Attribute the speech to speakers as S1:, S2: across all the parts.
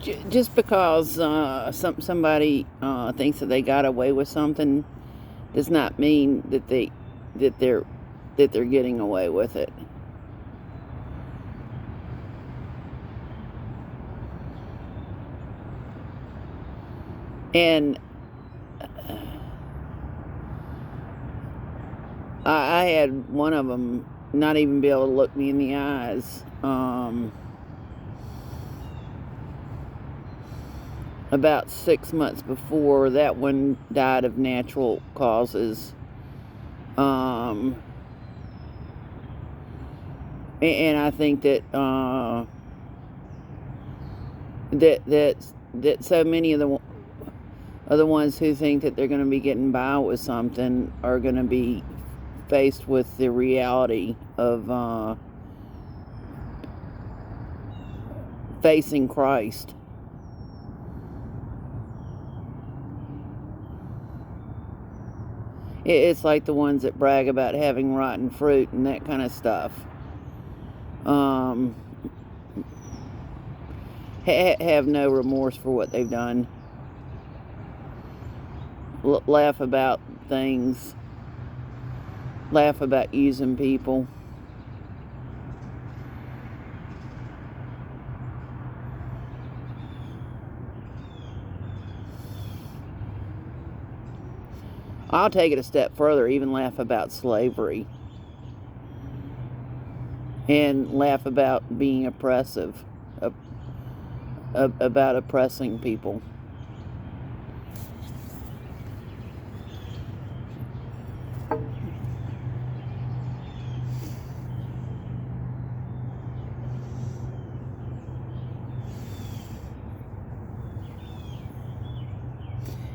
S1: Just because somebody thinks that they got away with something does not mean that that they're they're getting away with it. And I had one of them not even be able to look me in the eyes. About 6 months before that one died of natural causes. And I think that that so many of the ones who think that they're going to be getting by with something are going to be faced with the reality of facing Christ. It's like the ones that brag about having rotten fruit and that kind of stuff. Have no remorse for what they've done. Laugh about things. Laugh about using people. I'll take it a step further, even laugh about slavery. And laugh about being oppressive, about oppressing people.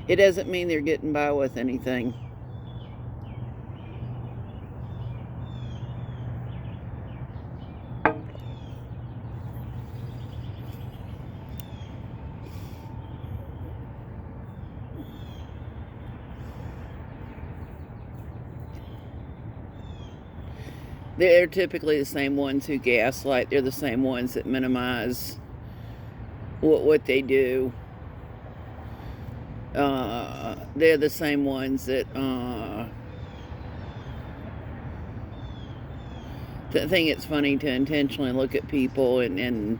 S1: It doesn't mean they're getting by with anything. They're typically the same ones who gaslight. They're the same ones that minimize what they do. They're the same ones that think it's funny to intentionally look at people and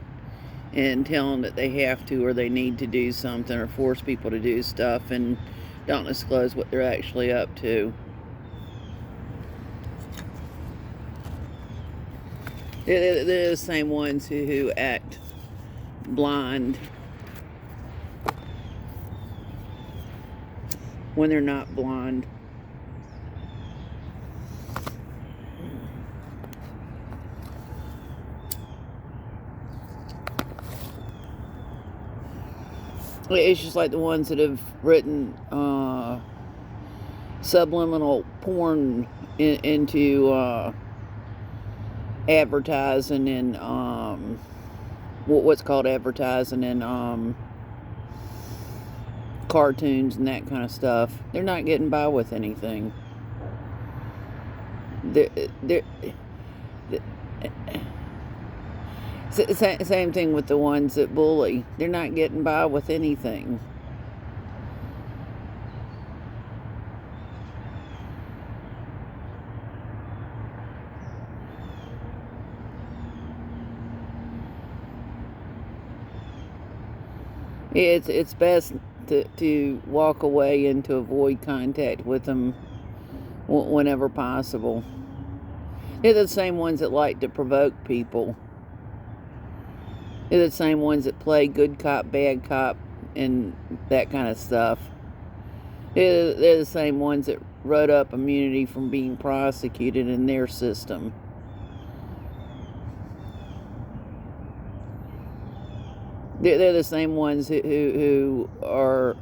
S1: tell them that they have to or they need to do something or force people to do stuff and don't disclose what they're actually up to. They're the same ones who act blind when they're not blind. It's just like the ones that have written subliminal porn into advertising in what's called advertising in cartoons and that kind of stuff. They're not getting by with anything. Same thing with the ones that bully. They're not getting by with anything. It's best to walk away and to avoid contact with them whenever possible. They're the same ones that like to provoke people. They're the same ones that play good cop, bad cop, and that kind of stuff. They're the same ones that wrote up immunity from being prosecuted in their system. They're the same ones who are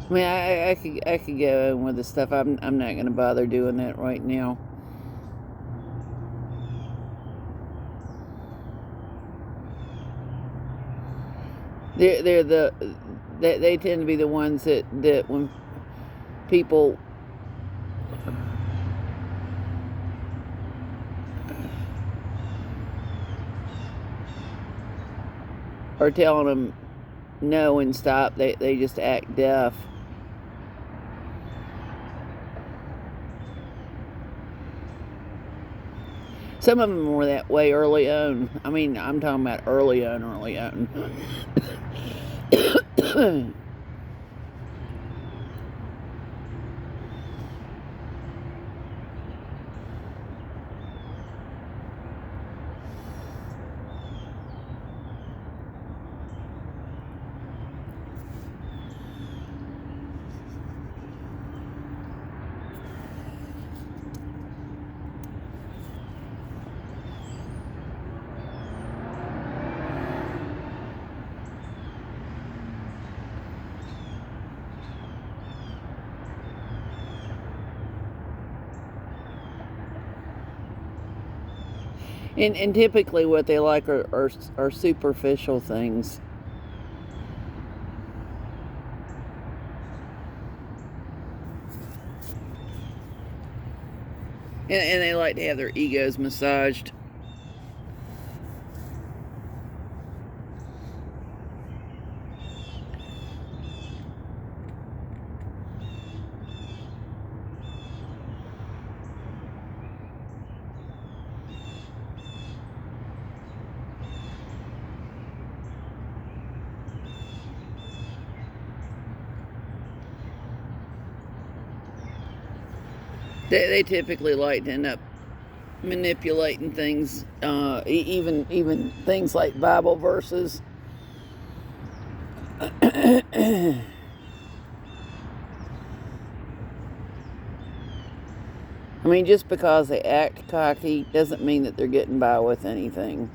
S1: I mean, I could go in with the stuff. I'm not going to bother doing that right now. They're They tend to be the ones that when people are telling them no and stop, they just act deaf. Some of them were that way early on. I mean, I'm talking about early on. And typically what they like are superficial things. And they like to have their egos massaged. They typically like to end up manipulating things, even things like Bible verses. I mean, just because they act cocky doesn't mean that they're getting by with anything.